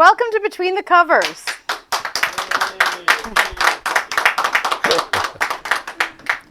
welcome to Between the Covers.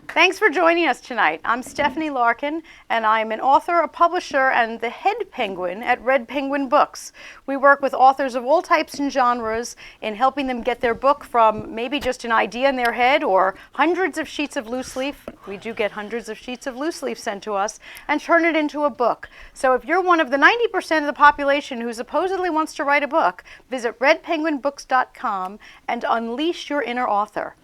Thanks for joining us tonight. I'm Stephanie Larkin, and I'm an author, a publisher, and the head penguin at Red Penguin Books. We work with authors of all types and genres in helping them get their book from maybe just an idea in their head or hundreds of sheets of loose leaf. We do get hundreds of sheets of loose leaf sent to us, and turn it into a book. So if you're one of the 90% of the population who supposedly wants to write a book, visit redpenguinbooks.com and unleash your inner author.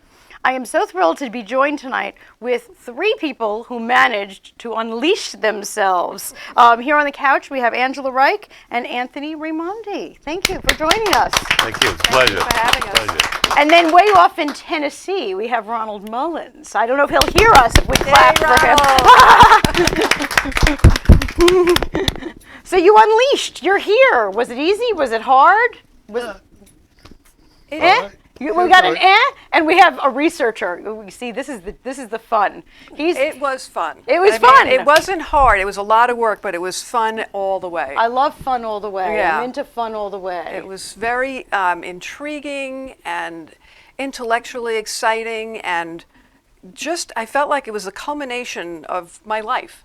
I am so thrilled to be joined tonight with three people who managed to unleash themselves. Here on the couch, we have Angela Reich and Anthony Raimondi. Thank you for joining us. Thank you. It's a pleasure. Thank you for having us. Pleasure. And then way off in Tennessee, we have Ronald Mullins. I don't know if he'll hear us if we clap for him. So you unleashed. You're here. Was it easy? Was it hard? We got an and we have a researcher. You see, this is the fun. It was fun. It was fun. It wasn't hard. It was a lot of work, but it was fun all the way. I love fun all the way. Yeah. I'm into fun all the way. It was very intriguing and intellectually exciting, and just I felt like it was the culmination of my life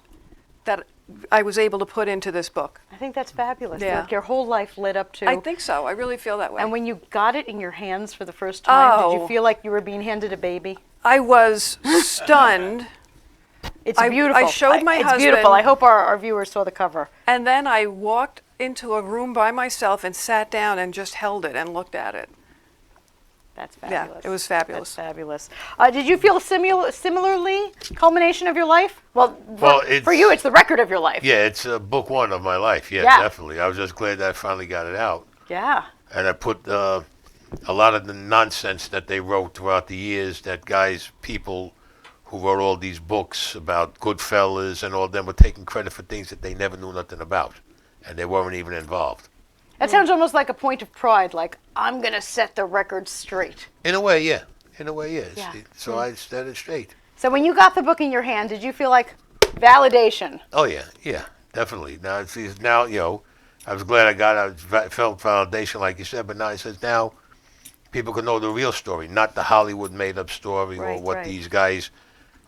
that I was able to put into this book. I think that's fabulous. Yeah. Like your whole life led up to. I think so. I really feel that way. And when you got it in your hands for the first time, did you Oh. feel like you were being handed a baby? I was stunned. It's beautiful. I showed my It's husband. beautiful. I hope our viewers saw the cover. And then I walked into a room by myself and sat down and just held it and looked at it. That's fabulous. Yeah, it was fabulous. That's fabulous. Did you feel similarly? Culmination of your life? Well, for you, it's the record of your life. Yeah, it's book one of my life. Yeah, Yeah. definitely. I was just glad that I finally got it out. Yeah. And I put a lot of the nonsense that they wrote throughout the years, that people who wrote all these books about Goodfellas and all them were taking credit for things that they never knew nothing about. And they weren't even involved. That sounds almost like a point of pride, like, I'm going to set the record straight. In a way, yeah. In a way, yeah. Yeah. So I set it straight. So when you got the book in your hand, did you feel like validation? Oh, yeah, definitely. Now, I was glad I got it. I felt validation, like you said, but now it says now people can know the real story, not the Hollywood made-up story or what these guys,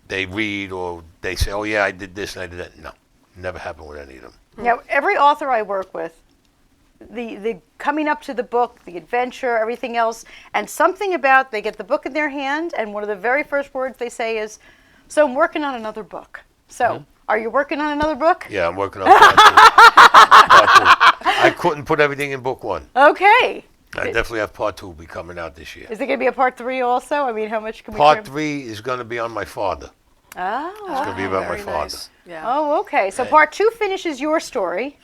they read or they say, oh, yeah, I did this and I did that. No, never happened with any of them. Now, every author I work with, the coming up to the book, the adventure, everything else, and something about they get the book in their hand, and one of the very first words they say is, so I'm working on another book. So, are you working on another book? Yeah, I'm working on part two. I couldn't put everything in book one. Okay. I definitely have part two will be coming out this year. Is it going to be a part 3 also? I mean, how much can we... Part 3 is going to be on my father. Oh. It's going to be about my Very father. nice. Yeah. Oh, okay. So part 2 finishes your story,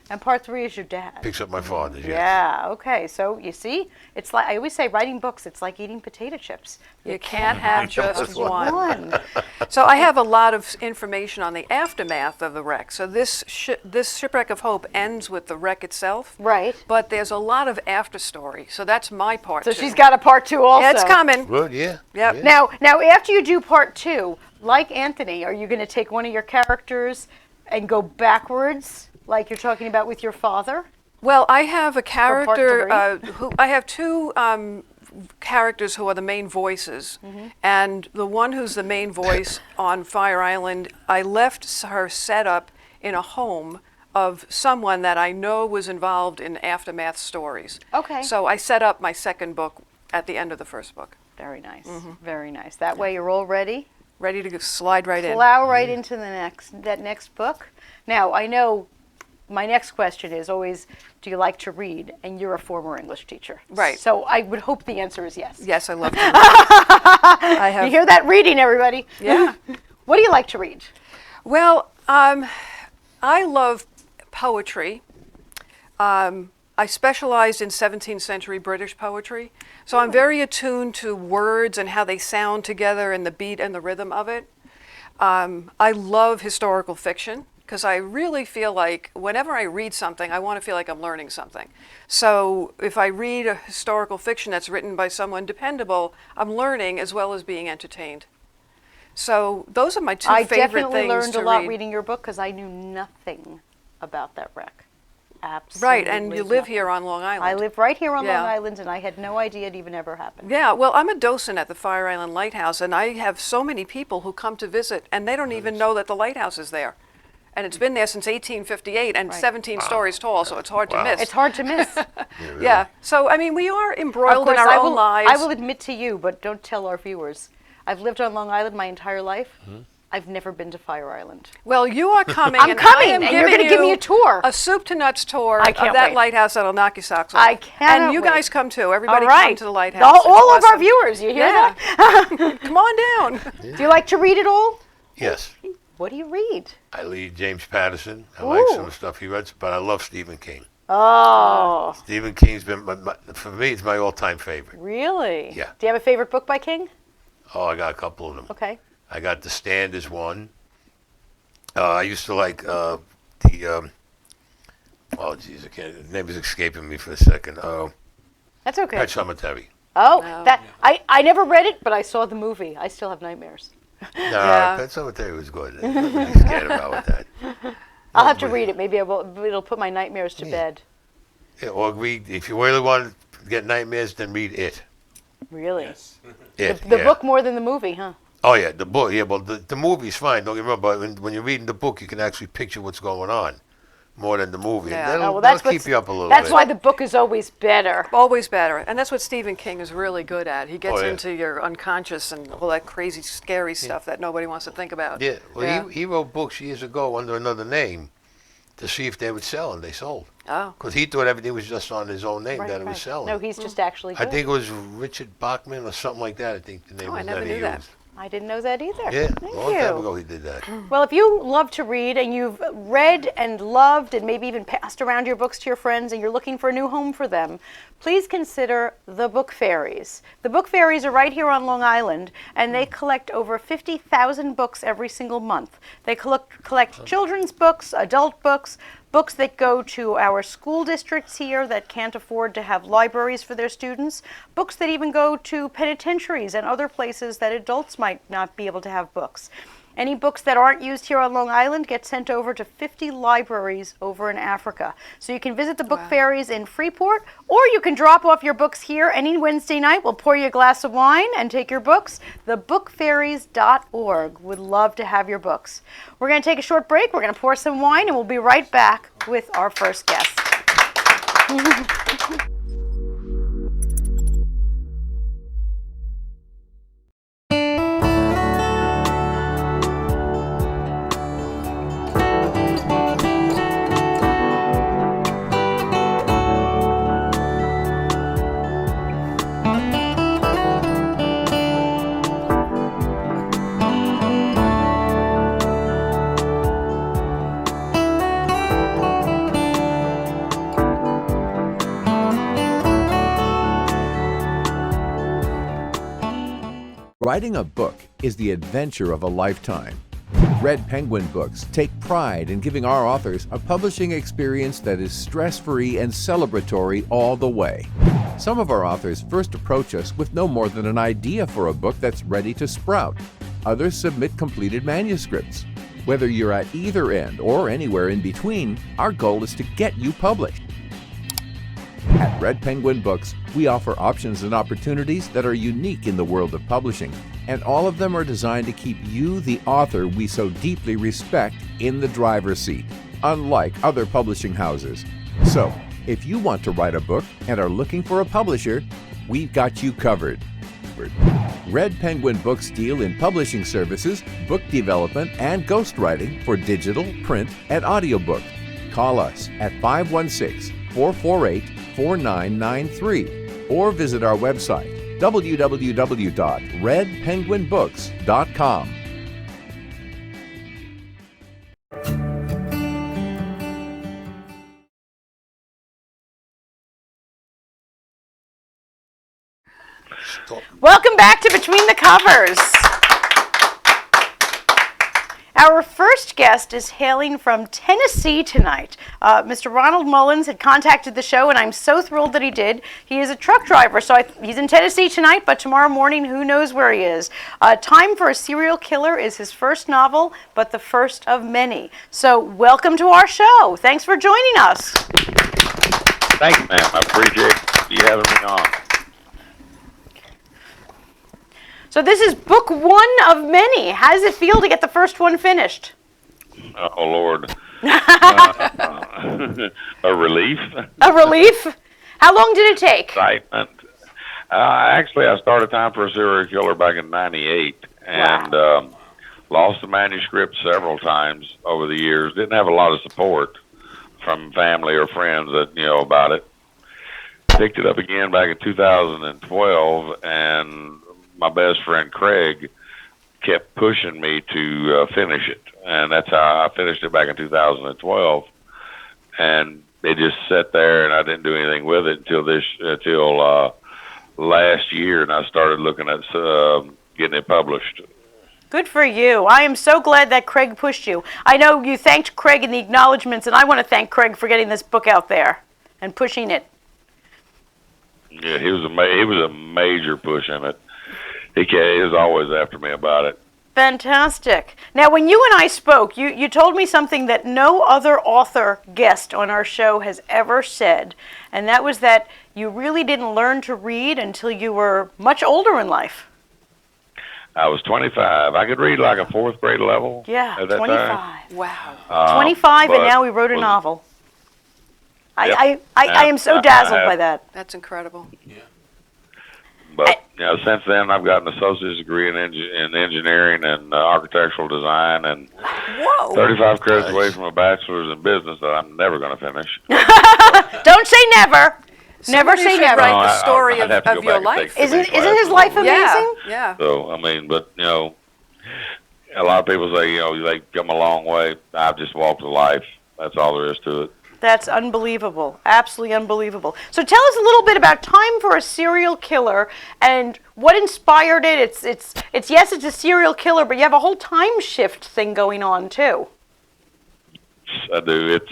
and part 3 is your dad. Picks up my father's, yes. Yeah, okay. So you see, it's like, I always say writing books, it's like eating potato chips. You can't have just one. One. So I have a lot of information on the aftermath of the wreck. So this Shipwreck of Hope ends with the wreck itself. Right. But there's a lot of after story. So that's my part So two. she's got a part 2 also. Yeah, it's coming. Good, yeah. Yep. Yeah. Now, after you do part 2, like Anthony, are you going to take one of your characters and go backwards, like you're talking about with your father? Well, I have a character I have two characters who are the main voices, and the one who's the main voice on Fire Island, I left her set up in a home of someone that I know was involved in aftermath stories. Okay. So I set up my second book at the end of the first book. Very nice. Very nice. That way you're all ready. Ready to slide right in. Plow right into that next book. Now, I know my next question is always, do you like to read? And you're a former English teacher. Right. So I would hope the answer is yes. Yes, I love to read. I have. You hear that reading, everybody? Yeah. What do you like to read? Well, I love poetry. I specialized in 17th century British poetry, so I'm very attuned to words and how they sound together and the beat and the rhythm of it. I love historical fiction because I really feel like whenever I read something, I want to feel like I'm learning something. So if I read a historical fiction that's written by someone dependable, I'm learning as well as being entertained. So those are my two favorite things to read. I definitely learned a lot reading your book because I knew nothing about that wreck Absolutely. Right, and you live here on Long Island. I live right here on Yeah. Long Island, and I had no idea it even ever happened. Yeah, well, I'm a docent at the Fire Island Lighthouse, and I have so many people who come to visit, and they don't even know that the lighthouse is there. And it's been there since 1858 and 17 stories tall, so it's hard to miss. It's hard to miss. Yeah, so, I mean, we are embroiled in Of course, our own lives. I will admit to you, but don't tell our viewers. I've lived on Long Island my entire life. I've never been to Fire Island. Well, you are coming. I'm and coming, I am and you're giving gonna give me a tour. A soup to nuts tour I of can't that wait. lighthouse that'll knock your socks off. I cannot And you wait. guys come too. Everybody All right. come to the lighthouse. It's All of our awesome. viewers, you hear Yeah. that? Come on down. Do you like to read at all? Yes. What do you read? I read James Patterson. I like some of the stuff he writes, but I love Stephen King. Oh, Stephen King's been, for me, it's my all-time favorite. really? Yeah. Do you have a favorite book by King? Oh, I got a couple of them. Okay. I got The Stand is one. I used to like oh, geez, the name is escaping me for a second. That's okay. Pet Cemetery. Oh, No. I never read it, but I saw the movie. I still have nightmares. No, Yeah. Pet Cemetery was good. There's nothing to be scared about with that. I'll have to read it. Maybe it'll put my nightmares to bed. Yeah, or read, if you really want to get nightmares, then read It. Really? It, The yeah. book more than the movie, huh? Oh, yeah, the book. Yeah, well, the movie's fine, don't get me wrong, but when you're reading the book, you can actually picture what's going on more than the movie. Yeah. And Oh, well, that'll that's keep you up a little That's bit. why the book is always better. Always better. And that's what Stephen King is really good at. He gets Oh, yeah. into your unconscious and all that crazy, scary stuff that nobody wants to think about. Yeah, well, Yeah. He wrote books years ago under another name to see if they would sell, and they sold. Oh. Because he thought everything was just on his own name that it was selling. No, he's just actually good. I think it was Richard Bachman or something like that. I think the name Oh, I was never that knew he that. used. I didn't know that either. Yeah, Thank a long you. time ago he did that. Well, if you love to read and you've read and loved and maybe even passed around your books to your friends and you're looking for a new home for them, please consider the Book Fairies. The Book Fairies are right here on Long Island, and they collect over 50,000 books every single month. They collect children's books, adult books, books that go to our school districts here that can't afford to have libraries for their students, books that even go to penitentiaries and other places that adults might not be able to have books. Any books that aren't used here on Long Island get sent over to 50 libraries over in Africa. So you can visit the Book Fairies in Freeport, or you can drop off your books here any Wednesday night. We'll pour you a glass of wine and take your books. Thebookfairies.org would love to have your books. We're going to take a short break. We're going to pour some wine, and we'll be right back with our first guest. Writing a book is the adventure of a lifetime. Red Penguin Books take pride in giving our authors a publishing experience that is stress-free and celebratory all the way. Some of our authors first approach us with no more than an idea for a book that's ready to sprout. Others submit completed manuscripts. Whether you're at either end or anywhere in between, our goal is to get you published. At Red Penguin Books, we offer options and opportunities that are unique in the world of publishing, and all of them are designed to keep you, the author we so deeply respect, in the driver's seat, unlike other publishing houses. So, if you want to write a book and are looking for a publisher, we've got you covered. Red Penguin Books deal in publishing services, book development, and ghostwriting for digital, print, and audiobook. Call us at 516-448-4993 or visit our website www.redpenguinbooks.com. Welcome back to Between the Covers. Our first guest is hailing from Tennessee tonight. Mr. Ronald Mullins had contacted the show, and I'm so thrilled that he did. He is a truck driver, so he's in Tennessee tonight, but tomorrow morning, who knows where he is. Time for a Serial Killer is his first novel, but the first of many. So welcome to our show. Thanks for joining us. Thank you, ma'am. I appreciate you having me on. So this is book one of many. How does it feel to get the first one finished? Oh, Lord. A relief. A relief? How long did it take? Excitement. Actually, I started Time for a Serial Killer back in '98, and lost the manuscript several times over the years. Didn't have a lot of support from family or friends that about it. Picked it up again back in 2012, and my best friend Craig kept pushing me to finish it, and that's how I finished it back in 2012. And it just sat there, and I didn't do anything with it until last year, and I started looking at getting it published. Good for you. I am so glad that Craig pushed you. I know you thanked Craig in the acknowledgments, and I want to thank Craig for getting this book out there and pushing it. Yeah, he was a major push in it. He was always after me about it. Fantastic. Now, when you and I spoke, you told me something that no other author guest on our show has ever said, and that was that you really didn't learn to read until you were much older in life. I was 25. I could read like a fourth grade level. Yeah, at that 25. time. Wow. 25, and now we wrote a novel. Yep. I am so dazzled by that. That's incredible. Yeah. But since then, I've got an associate's degree in engineering and architectural design, and 35 credits away from a bachelor's in business that I'm never going to finish. Don't say never. Never say never. Write the story of your life. Isn't his life amazing? Yeah. So I mean, but a lot of people say they come a long way. I've just walked a life. That's all there is to it. That's unbelievable. Absolutely unbelievable. So tell us a little bit about Time for a Serial Killer and what inspired it. It's yes, it's a serial killer, but you have a whole time shift thing going on too. I do. It's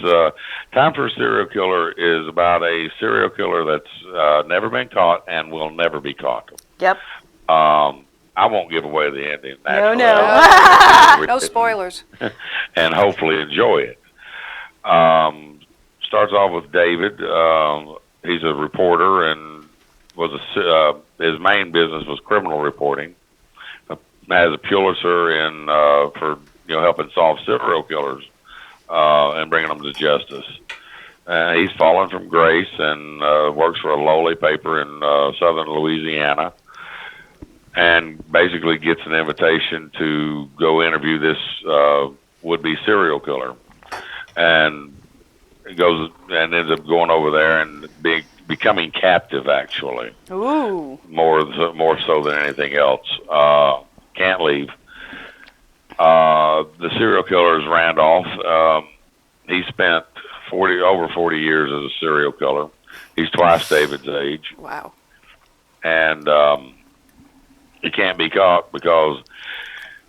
Time for a Serial Killer is about a serial killer that's never been caught and will never be caught. Yep. I won't give away the ending. No. No spoilers. And hopefully enjoy it. Starts off with David. He's a reporter and his main business was criminal reporting. Has a Pulitzer for helping solve serial killers and bringing them to justice. He's fallen from grace and works for a lowly paper in southern Louisiana, and basically gets an invitation to go interview this would-be serial killer, and goes and ends up going over there and becoming captive, actually. Ooh. More so than anything else. Can't leave. The serial killer is Randolph. He spent over 40 years as a serial killer. He's twice David's age. Wow. And he can't be caught because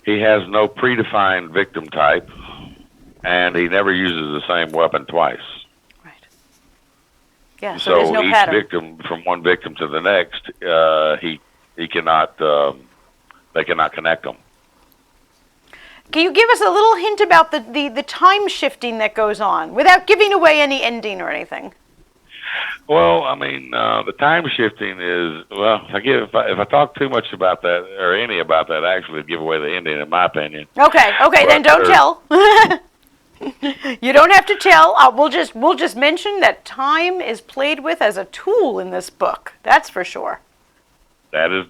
he has no predefined victim type, and he never uses the same weapon twice. Right. Yeah, so there's no each pattern. victim, from one victim to the next, he cannot, they cannot connect them. Can you give us a little hint about the time shifting that goes on without giving away any ending or anything? Well, I mean, the time shifting is, if I talk too much about that or any about that, actually it'd give away the ending, in my opinion. Okay, then don't tell. You don't have to tell. We'll just mention that time is played with as a tool in this book. That's for sure. That is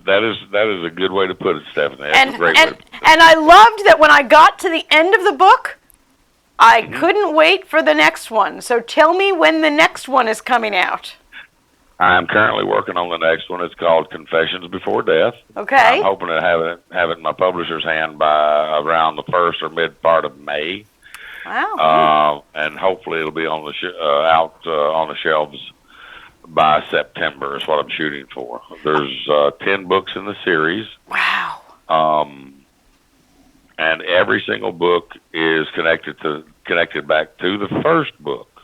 a good way to put it, Stephanie. That's a great way to put it. And I loved that when I got to the end of the book, I couldn't wait for the next one. So tell me when the next one is coming out. I'm currently working on the next one. It's called Confessions Before Death. Okay. I'm hoping to have it in my publisher's hand by around the first or mid part of May. Wow. And hopefully it'll be on out on the shelves by September is what I'm shooting for. There's 10 books in the series. Wow. And every single book is connected back to the first book.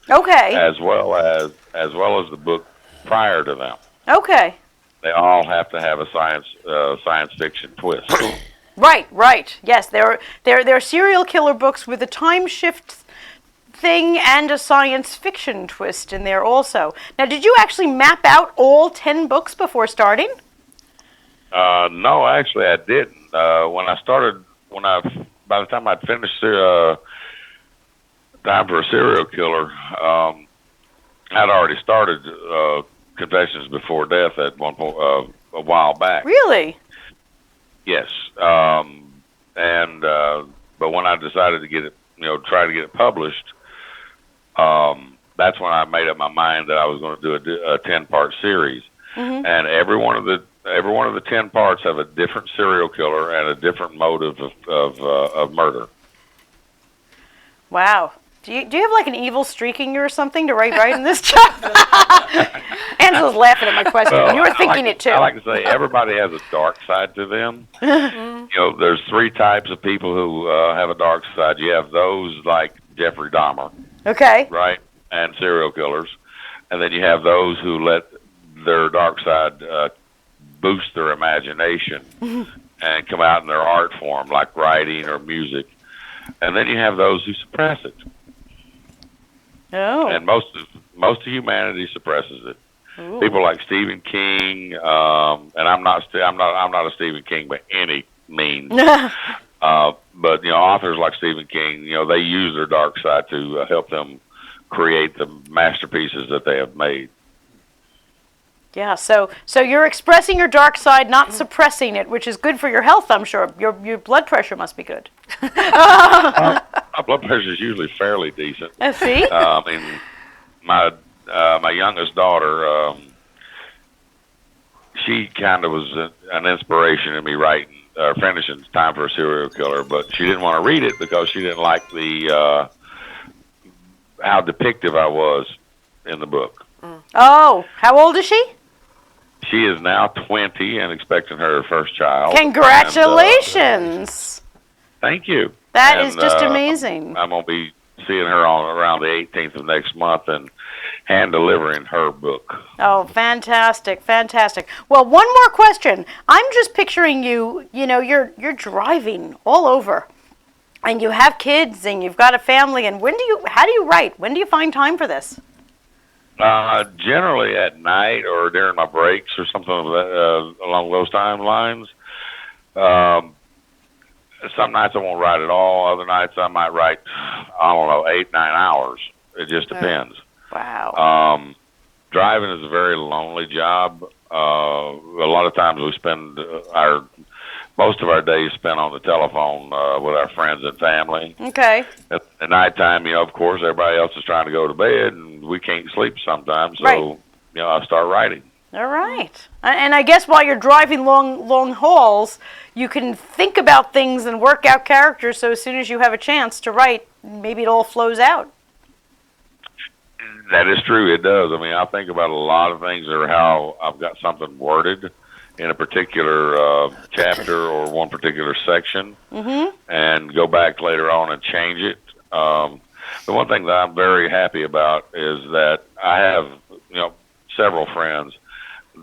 Okay. As well as the book prior to them. Okay. They all have to have a science fiction twist. Right. Yes, there are serial killer books with the time shift thing and a science fiction twist in there also. Now, did you actually map out all 10 books before starting? No, actually, I didn't. By the time I'd finished Time for a Serial Killer, I'd already started Confessions Before Death at one point a while back. Really? Yes. But when I decided to get it, try to get it published, that's when I made up my mind that I was going to do a 10-part series. Mm-hmm. And every one of the 10 parts have a different serial killer and a different motive of murder. Wow. Do you have like an evil streak in you or something to write in this job? Angela's laughing at my question. Well, you were thinking it too. I like to say everybody has a dark side to them. There's 3 types of people who have a dark side. You have those like Jeffrey Dahmer. Okay. Right? And serial killers. And then you have those who let their dark side boost their imagination and come out in their art form, like writing or music. And then you have those who suppress it. Oh. And most of humanity suppresses it. Ooh. People like Stephen King, and I'm not a Stephen King by any means. But authors like Stephen King, they use their dark side to help them create the masterpieces that they have made. Yeah, so you're expressing your dark side, not suppressing it, which is good for your health, I'm sure. Your blood pressure must be good. My blood pressure is usually fairly decent. See? My youngest daughter, she kind of was an inspiration in me finishing Time for a Serial Killer, but she didn't want to read it because she didn't like the how depictive I was in the book. Oh, how old is she? She is now 20 and expecting her first child. Congratulations! Thank you. That is just amazing. I'm going to be seeing her around the 18th of next month and hand-delivering her book. Oh, fantastic, fantastic. Well, one more question. I'm just picturing you, you're driving all over, and you have kids, and you've got a family, and how do you write? When do you find time for this? Generally at night or during my breaks or something along those timelines. Some nights I won't write at all. Other nights I might write, 8, 9 hours. It just depends. Wow. Driving is a very lonely job. A lot of times we spend most of our days spent on the telephone with our friends and family. Okay. At nighttime, of course, everybody else is trying to go to bed, and we can't sleep sometimes. So, right. I start writing. All right. And I guess while you're driving long hauls, you can think about things and work out characters, so as soon as you have a chance to write, maybe it all flows out. That is true. It does. I think about a lot of things or how I've got something worded in a particular chapter or one particular section, and go back later on and change it. The one thing that I'm very happy about is that I have, several friends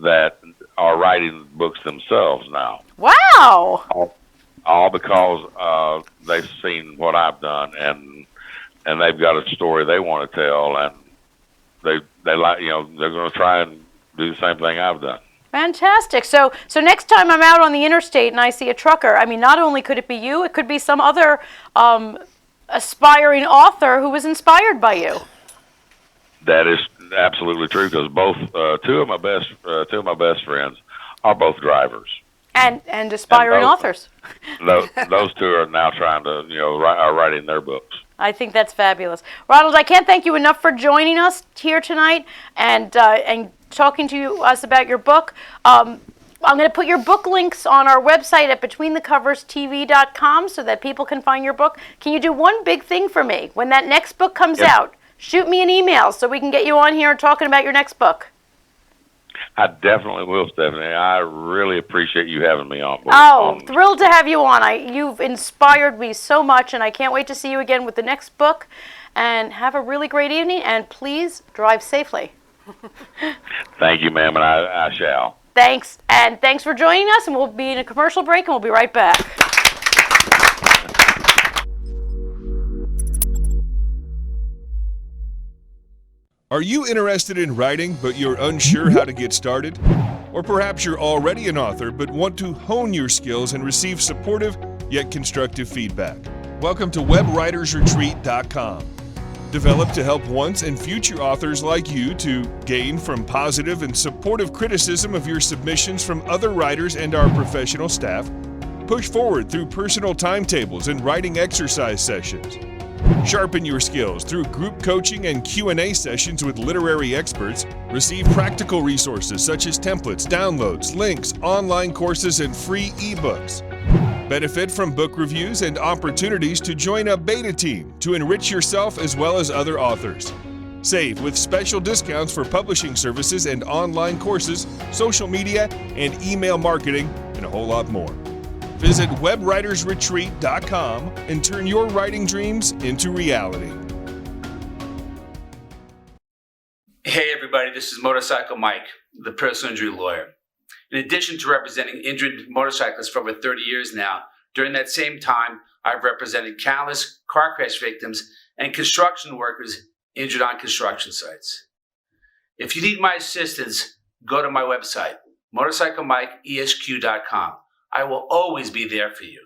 that are writing books themselves now. Wow! All because they've seen what I've done, and they've got a story they want to tell, and they like, they're going to try and do the same thing I've done. Fantastic. So next time I'm out on the interstate and I see a trucker, not only could it be you, it could be some other aspiring author who was inspired by you. That is absolutely true, because both two of my best friends are both drivers and aspiring authors. Those two are now trying to are writing their books. I think that's fabulous. Ronald, I can't thank you enough for joining us here tonight and talking to us about your book. I'm going to put your book links on our website at betweenthecoverstv.com so that people can find your book. Can you do one big thing for me? When that next book comes out, shoot me an email so we can get you on here talking about your next book. I definitely will, Stephanie. I really appreciate you having me on board. Oh, thrilled to have you on. You've inspired me so much, and I can't wait to see you again with the next book. And have a really great evening, and please drive safely. Thank you, ma'am, and I shall. Thanks, and thanks for joining us, and we'll be in a commercial break, and we'll be right back. Are you interested in writing, but you're unsure how to get started? Or perhaps you're already an author, but want to hone your skills and receive supportive yet constructive feedback? Welcome to webwritersretreat.com. Developed to help once and future authors like you to gain from positive and supportive criticism of your submissions from other writers and our professional staff, push forward through personal timetables and writing exercise sessions, sharpen your skills through group coaching and Q&A sessions with literary experts, receive practical resources such as templates, downloads, links, online courses, and free ebooks. Benefit from book reviews and opportunities to join a beta team to enrich yourself as well as other authors. Save with special discounts for publishing services and online courses, social media, and email marketing, and a whole lot more. Visit webwritersretreat.com and turn your writing dreams into reality. Hey everybody, this is Motorcycle Mike, the personal injury lawyer. In addition to representing injured motorcyclists for over 30 years now, during that same time, I've represented countless car crash victims and construction workers injured on construction sites. If you need my assistance, go to my website, motorcyclemikeesq.com. I will always be there for you.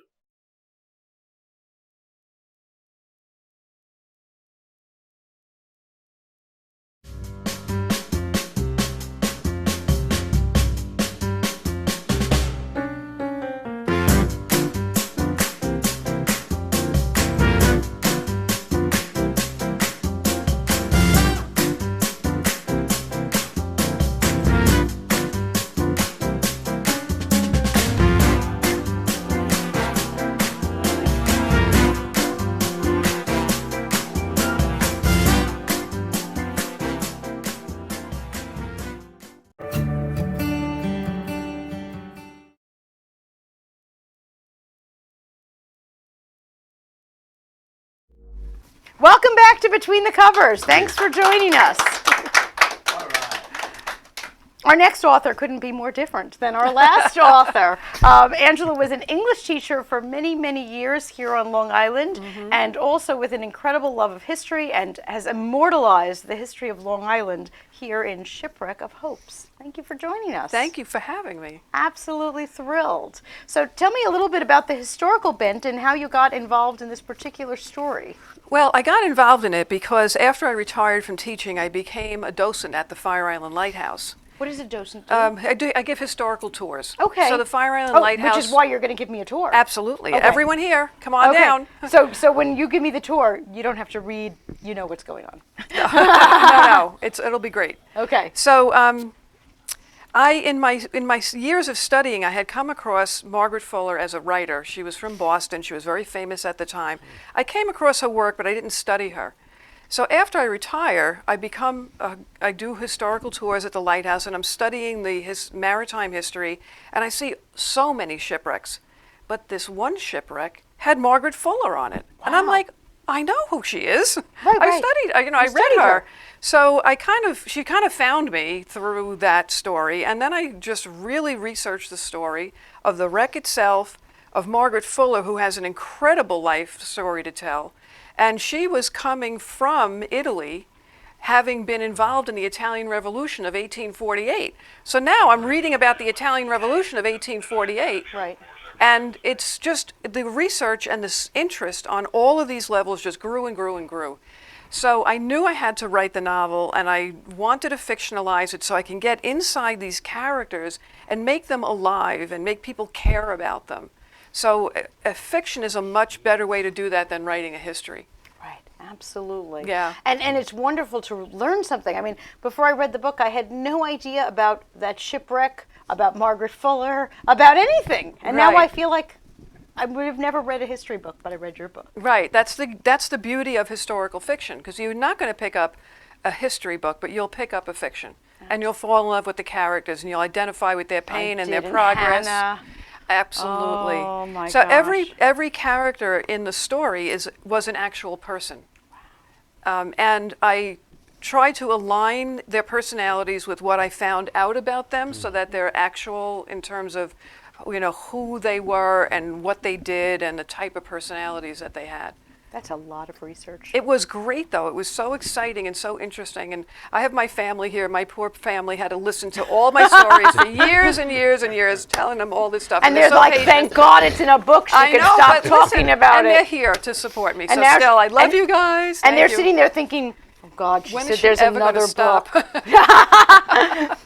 Welcome back to Between the Covers. Thanks for joining us. Our next author couldn't be more different than our last author. Angela was an English teacher for many, many years here on Long Island, and also with an incredible love of history, and has immortalized the history of Long Island here in Shipwreck of Hopes. Thank you for joining us. Thank you for having me. Absolutely thrilled. So tell me a little bit about the historical bent and how you got involved in this particular story. Well, I got involved in it because after I retired from teaching, I became a docent at the Fire Island Lighthouse. What does a docent do? I give historical tours. Okay. So the Fire Island Lighthouse. Which is why you're going to give me a tour. Absolutely. Okay. Everyone here, come on down. So when you give me the tour, you don't have to read. You know what's going on. No. It'll be great. Okay. So in my years of studying, I had come across Margaret Fuller as a writer. She was from Boston. She was very famous at the time. I came across her work, but I didn't study her. So after I retire, I do historical tours at the lighthouse, and I'm studying the maritime history, and I see so many shipwrecks. But this one shipwreck had Margaret Fuller on it. Wow. And I'm like, I know who she is. Right. I studied, I read her. So she kind of found me through that story, and then I just really researched the story of the wreck itself, of Margaret Fuller, who has an incredible life story to tell. And she was coming from Italy, having been involved in the Italian Revolution of 1848. So now I'm reading about the Italian Revolution of 1848. Right. And it's just the research and this interest on all of these levels just grew and grew and grew. So I knew I had to write the novel, and I wanted to fictionalize it so I can get inside these characters and make them alive and make people care about them. So a fiction is a much better way to do that than writing a history. Right, absolutely. Yeah. And it's wonderful to learn something. I mean, before I read the book, I had no idea about that shipwreck, about Margaret Fuller, about anything. And now I feel like I would have never read a history book, but I read your book. Right, that's the beauty of historical fiction, because you're not going to pick up a history book, but you'll pick up a fiction. And you'll fall in love with the characters, and you'll identify with their pain and their progress. Hannah. Absolutely. Oh my so gosh. every character in the story was an actual person. And I try to align their personalities with what I found out about them so that they're actual in terms of who they were and what they did and the type of personalities that they had. That's a lot of research. It was great, though. It was so exciting and so interesting. And I have my family here. My poor family had to listen to all my stories for years and years and years, telling them all this stuff. And they're so like, patient. thank God it's in a book. She I can know, stop but talking listen, about and it. they're here to support me. And So now still, I love you guys. And they're Thank you. sitting there thinking, oh God, she When said is she there's ever gonna another stop? book.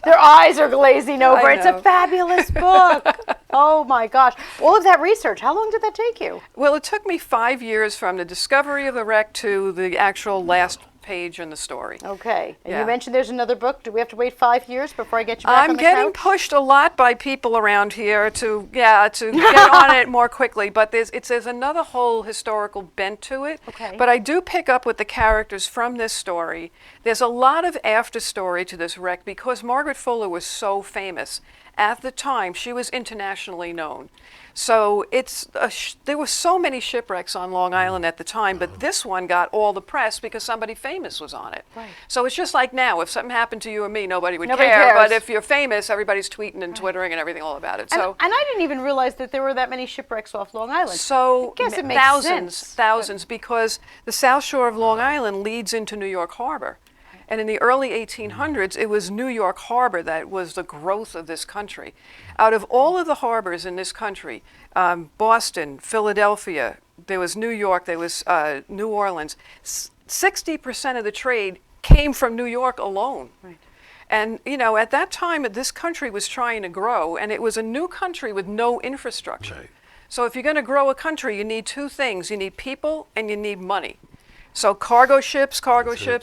Their eyes are glazing over. I It's a know. fabulous book. Oh my gosh. All of that research, how long did that take you? Well, it took me 5 years from the discovery of the wreck to the actual last page in the story. Okay. And Yeah. you mentioned there's another book. Do we have to wait 5 years before I get you back I'm on the getting couch? pushed a lot by people around here to get on it more quickly, but there's another whole historical bent to it. Okay. But I do pick up with the characters from this story. There's a lot of after story to this wreck because Margaret Fuller was so famous. At the time, she was internationally known. So there were so many shipwrecks on Long Island at the time, but this one got all the press because somebody famous was on it. Right. So it's just like now, if something happened to you or me, nobody would Nobody care. cares. But if you're famous, everybody's tweeting and twittering and everything all about it. And, So, and I didn't even realize that there were that many shipwrecks off Long Island. so I guess it makes sense. thousands, because the South Shore of Long Island leads into New York Harbor. And in the early 1800s, it was New York Harbor that was the growth of this country. Out of all of the harbors in this country, Boston, Philadelphia, there was New York, there was New Orleans, 60% of the trade came from New York alone. Right. And, you know, at that time, this country was trying to grow, and it was a new country with no infrastructure. Right. So if you're going to grow a country, you need two things. You need people and you need money. So cargo ships,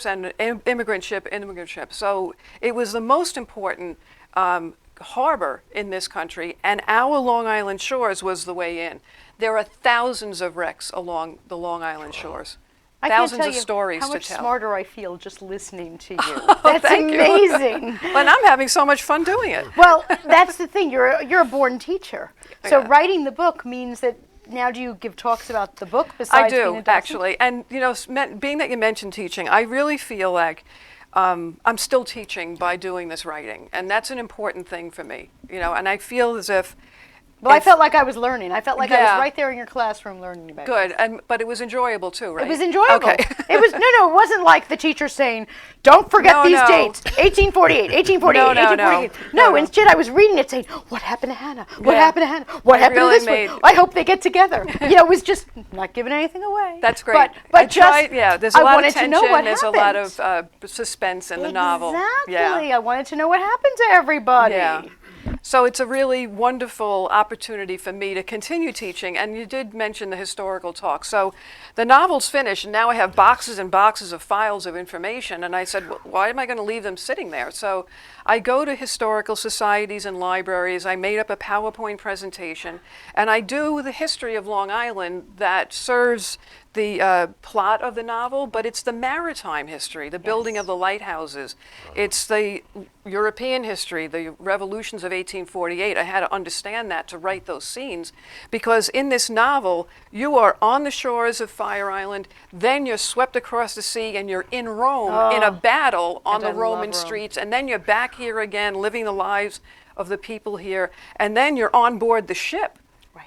and immigrant ship. So it was the most important harbor in this country, and our Long Island shores was the way in. There are thousands of wrecks along the Long Island shores. I can't Thousands tell of you stories how to much tell. smarter I feel just listening to you. That's thank you. amazing. And I'm having so much fun doing it. Well, that's the thing. You're a born teacher. So Yeah. writing the book means that now do you give talks about the book besides I being a do, docent? actually. And, you know, being that you mentioned teaching, I really feel like I'm still teaching by doing this writing. And that's an important thing for me, you know, and I feel as if Well, I felt like I was learning. I felt like I Yeah. was right there in your classroom learning about it. good, but it was enjoyable too, right? It was enjoyable. Okay. It was it wasn't like the teacher saying, "Don't forget No, these no. dates, 1848, 1848, No, no, 1848." no. No, instead I was reading it saying, "What happened to Hannah? What Yeah. happened to Hannah? What I happened really to this made- one? I hope they get together." You know, it was just not giving anything away. That's great. But I tried, there's a I lot wanted of to tension, know what there's happened. a lot of suspense in the novel. Exactly. Yeah. I wanted to know what happened to everybody. Yeah. So it's a really wonderful opportunity for me to continue teaching. And you did mention the historical talk. So the novel's finished, and now I have boxes and boxes of files of information. And I said, well, why am I going to leave them sitting there? So I go to historical societies and libraries. I made up a PowerPoint presentation, and I do the history of Long Island that serves the plot of the novel, but it's the maritime history, the building of the lighthouses. It's the European history, the revolutions of 1848. I had to understand that to write those scenes, because in this novel, you are on the shores of Fire Island, then you're swept across the sea, and you're in Rome in a battle on And the I love Roman Rome. streets, and then you're back here again, living the lives of the people here, and then you're on board the ship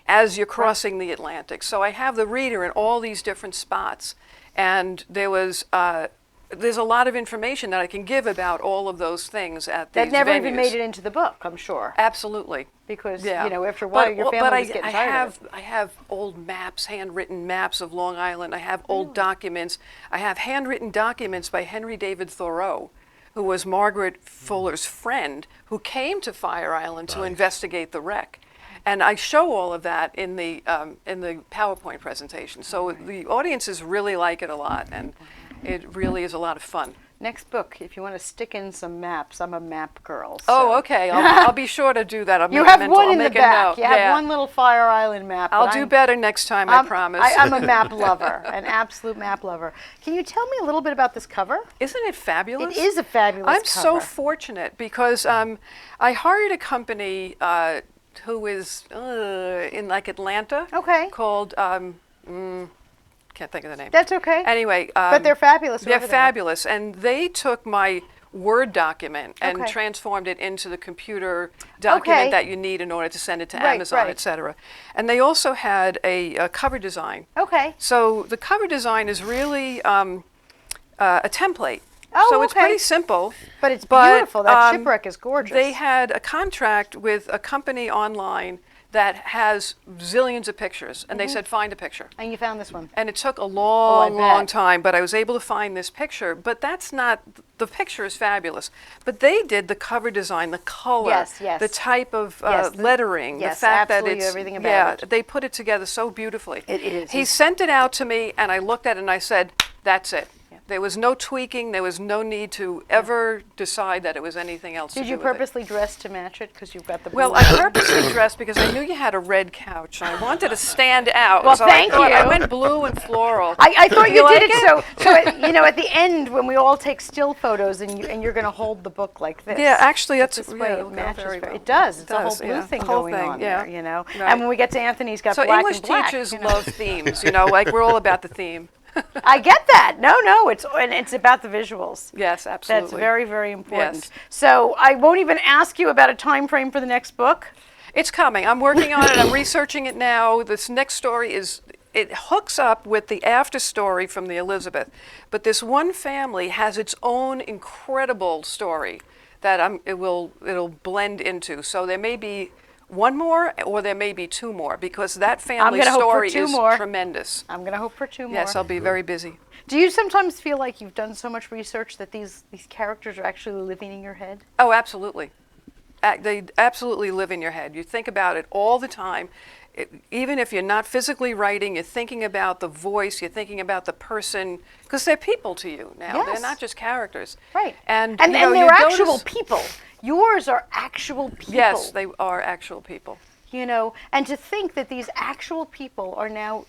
as you're crossing the Atlantic. So I have the reader in all these different spots, and there's a lot of information that I can give about all of those things at these That never even venues. made it into the book, I'm sure. Absolutely. Because, Yeah. after a while, your family was getting I tired of it. I have old maps, handwritten maps of Long Island. I have old documents. I have handwritten documents by Henry David Thoreau, who was Margaret Fuller's friend, who came to Fire Island to investigate the wreck. And I show all of that in the PowerPoint presentation. So the audiences really like it a lot, and it really is a lot of fun. Next book, if you want to stick in some maps, I'm a map girl. So. Oh, okay. I'll be sure to do that. You have one in the back. You have Yeah. one little Fire Island map. I'll but do I'm- better next time, I promise. I'm a map lover, an absolute map lover. Can you tell me a little bit about this cover? Isn't it fabulous? It is a fabulous I'm cover. so fortunate because I hired a company who is in like Atlanta. Okay. Called can't think of the name. That's okay. Anyway, but they're fabulous. They're whoever they are. fabulous, and they took my Word document and transformed it into the computer document that you need in order to send it to Amazon, etc. And they also had a cover design. Okay. So the cover design is really a template. Oh, so it's pretty simple. But it's beautiful. That shipwreck is gorgeous. They had a contract with a company online that has zillions of pictures, and they said, find a picture. And you found this one. And it took a long time, but I was able to find this picture. But that's not, the picture is fabulous. But they did the cover design, the color, the type of lettering, the fact that it's, everything about it. They put it together so beautifully. It is. He sent it out to me, and I looked at it, and I said, that's it. There was no tweaking. There was no need to ever decide that it was anything else. Did you purposely dress to match it because you've got the blue? Well, I purposely dressed because I knew you had a red couch. I wanted to stand out. Well, so thank you. I went blue and floral. I thought you did like it so at the end when we all take still photos and you're going to hold the book like this. Yeah, actually, that's this way it matches very well. It does. It's a whole blue thing going on there, Right. And when we get to Anthony's got so black English and black. teachers love themes. Like we're all about the theme. I get that. No, it's about the visuals. Yes, absolutely. That's very, very important. Yes. So I won't even ask you about a time frame for the next book. It's coming. I'm working on it. I'm researching it now. This next story it hooks up with the after story from the Elizabeth. But this one family has its own incredible story that it'll blend into. So there may be one more, or there may be two more, because that family story is tremendous. I'm going to hope for two more. Yes, I'll be very busy. Do you sometimes feel like you've done so much research that these characters are actually living in your head? Oh, absolutely. They absolutely live in your head. You think about it all the time. Even if you're not physically writing, you're thinking about the voice, you're thinking about the person, because they're people to you now. Yes. They're not just characters. Right. And they're actual people. Yours are actual people. Yes, they are actual people. And to think that these actual people are now,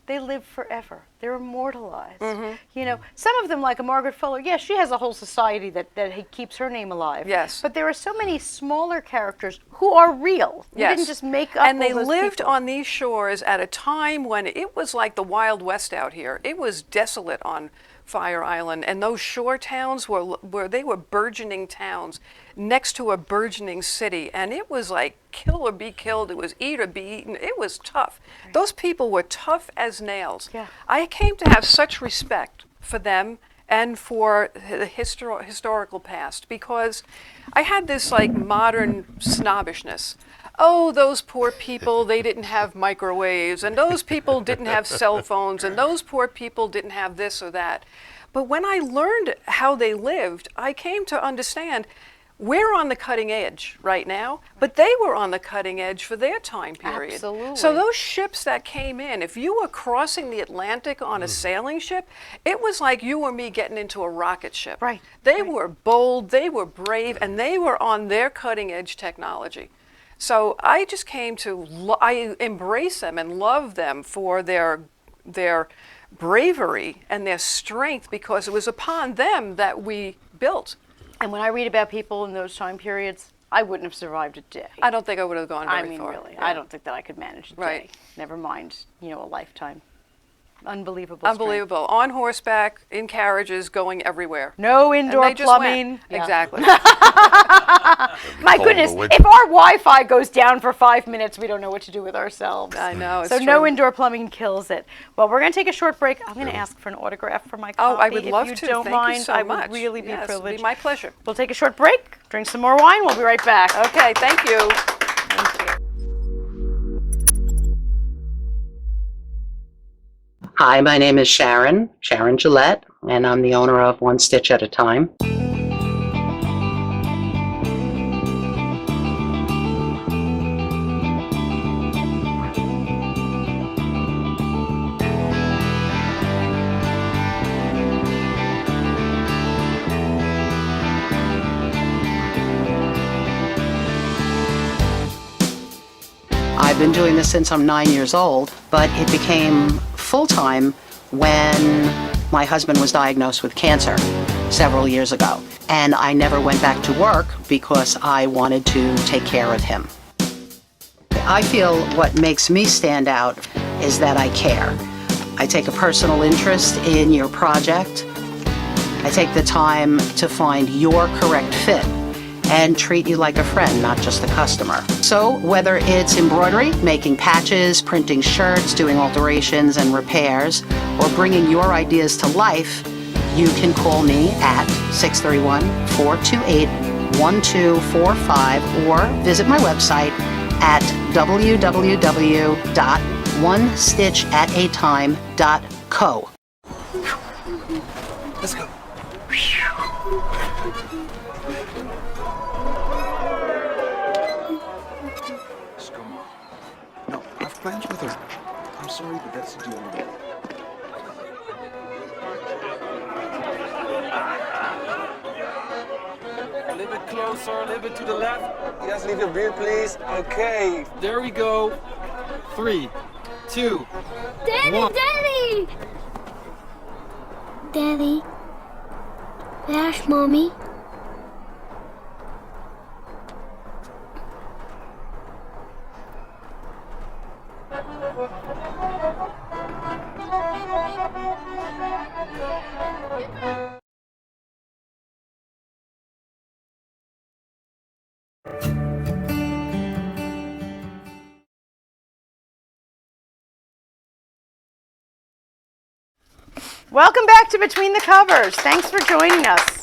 they live forever. They're immortalized. Some of them, like a Margaret Fuller, she has a whole society that keeps her name alive. Yes. But there are so many smaller characters who are real. You didn't just make up and all they those lived people. on these shores at a time when it was like the Wild West out here. It was desolate on Fire Island, and those shore towns were burgeoning towns next to a burgeoning city, and it was like kill or be killed. It was eat or be eaten. It was tough. Right. Those people were tough as nails. Yeah. I came to have such respect for them and for the historical past, because I had this like modern snobbishness. Oh, those poor people, they didn't have microwaves, and those people didn't have cell phones, and those poor people didn't have this or that. But when I learned how they lived, I came to understand we're on the cutting edge right now, but they were on the cutting edge for their time period. Absolutely. So those ships that came in, if you were crossing the Atlantic on a sailing ship, it was like you or me getting into a rocket ship. Right. They were bold, they were brave, and they were on their cutting edge technology. So I just came to, I embrace them and love them for their bravery and their strength, because it was upon them that we built. And when I read about people in those time periods, I wouldn't have survived a day. I don't think I would have gone very far. Really, Yeah. I don't think that I could manage a day. Right. Never mind, a lifetime. Unbelievable. Unbelievable. On horseback, in carriages, going everywhere. No And indoor they just plumbing. went. Exactly. My goodness, if our Wi-Fi goes down for 5 minutes, we don't know what to do with ourselves. I know, it's So true. no indoor plumbing kills it. Well, we're going to take a short break. I'm going to ask for an autograph for my copy. Oh, I would love if to. you don't Thank mind. you so I much. would really be Yes, privileged. it'd be my pleasure. We'll take a short break, drink some more wine. We'll be right back. Okay, thank you. Hi, my name is Sharon Gillette, and I'm the owner of One Stitch at a Time. I've been doing this since I'm 9 years old, but it became full-time when my husband was diagnosed with cancer several years ago. And I never went back to work because I wanted to take care of him. I feel what makes me stand out is that I care. I take a personal interest in your project, I take the time to find your correct fit and treat you like a friend, not just a customer. So whether it's embroidery, making patches, printing shirts, doing alterations and repairs, or bringing your ideas to life, you can call me at 631-428-1245 or visit my website at www.onestitchatatime.co. Let's go. Come on. No, I've plans with her. I'm sorry, but that's the deal. A little bit closer, a little bit to the left. You guys leave your beer, please. Okay, there we go. 3, 2, Daddy, 1. Daddy! Daddy. Where's Mommy? Welcome back to Between the Covers. Thanks for joining us.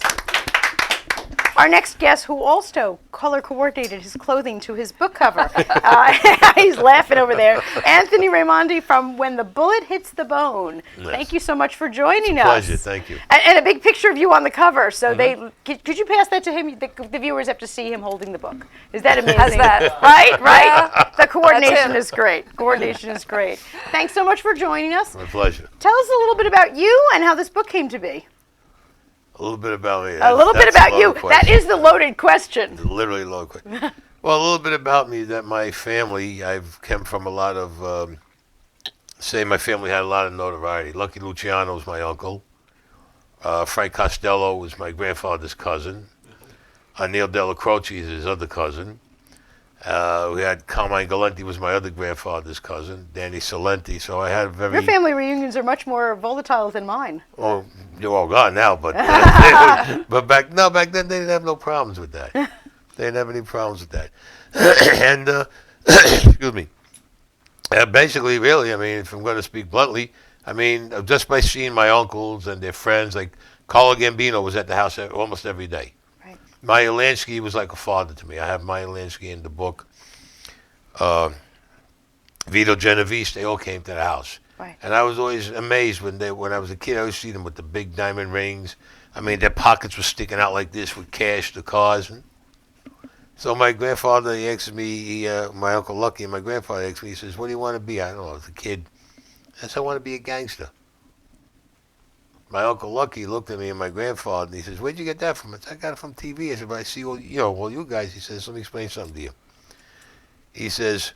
Our next guest, who also color coordinated his clothing to his book cover. He's laughing over there. Anthony Raimondi from When the Bullet Hits the Bone. Yes. Thank you so much for joining us. Pleasure, thank you. And a big picture of you on the cover. So could you pass that to him? The viewers have to see him holding the book. Is that amazing? How's that? Right? Yeah. The coordination him. is great. Coordination is great. Thanks so much for joining us. My pleasure. Tell us a little bit about you and how this book came to be. A little bit about me. A little bit That's about a you. loaded question. That is the loaded question. Literally loaded question. Well, a little bit about me, that my family, I've come from a lot of, my family had a lot of notoriety. Lucky Luciano was my uncle. Frank Costello was my grandfather's cousin. Neil Della Croce is his other cousin. We had Carmine Galenti was my other grandfather's cousin. Danny Salenti. So I had a very... Your family reunions are much more volatile than mine. Oh, you're all gone now, but but back then they didn't have no problems with that. They didn't have any problems with that. And excuse me. Basically, really, I mean, if I'm going to speak bluntly, I mean, just by seeing my uncles and their friends, like Carlo Gambino was at the house almost every day. Right. Maya Lansky was like a father to me. I have Maya Lansky in the book. Vito Genovese, they all came to the house. Right. And I was always amazed when I was a kid. I always see them with the big diamond rings. I mean, their pockets were sticking out like this with cash, the cars. So my grandfather, he asked me, my Uncle Lucky and my grandfather asked me, he says, what do you want to be? I don't know, as a kid. I said, I want to be a gangster. My Uncle Lucky looked at me and my grandfather, and he says, where'd you get that from? I said, I got it from TV. I said, but I see all you guys. He says, let me explain something to you. He says,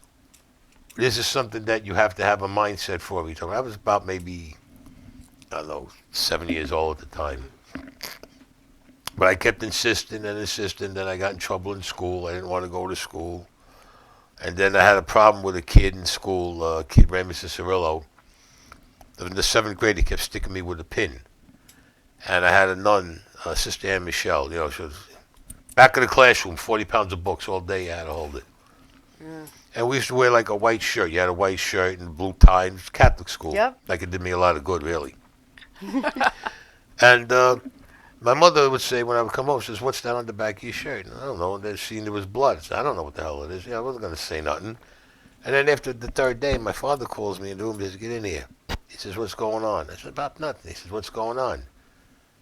this is something that you have to have a mindset for. He told me I was about maybe, I don't know, 7 years old at the time. But I kept insisting and insisting. Then I got in trouble in school. I didn't want to go to school. And then I had a problem with a kid in school, kid Raymond Cicerillo. In the 7th grade, he kept sticking me with a pin. And I had a nun, Sister Anne Michelle, she was back in the classroom, 40 pounds of books all day, you had to hold it. Yeah. And we used to wear like a white shirt. You had a white shirt and a blue tie. It was Catholic school. Yep. Like it did me a lot of good, really. And my mother would say when I would come home, she says, what's that on the back of your shirt? And I don't know. And then she knew there was blood. I said, I don't know what the hell it is. I wasn't going to say nothing. And then after the 3rd day, my father calls me in the room and says, get in here. He says, what's going on? I said, about nothing. He says, what's going on?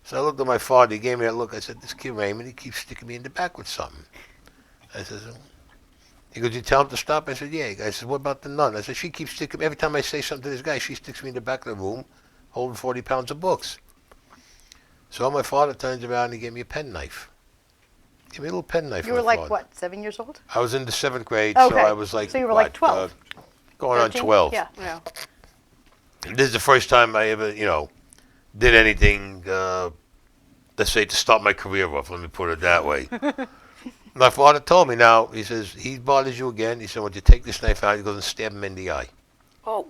So I looked at my father. He gave me that look. I said, this kid Raymond, he keeps sticking me in the back with something. I said, he goes, you tell him to stop? I said, yeah. I said, what about the nun? I said, she keeps sticking, every time I say something to this guy, she sticks me in the back of the room holding 40 pounds of books. So my father turns around and he gave me a penknife. Give me a little penknife. You were like, what, 7 years old? I was in the 7th grade, Okay. so I was like, so you were like 12. Going 13? on 12. Yeah. This is the first time I ever, did anything, let's say, to start my career off. Let me put it that way. My father told me now, he says, he bothers you again. He said, when you take this knife out, he goes and stab him in the eye. Oh.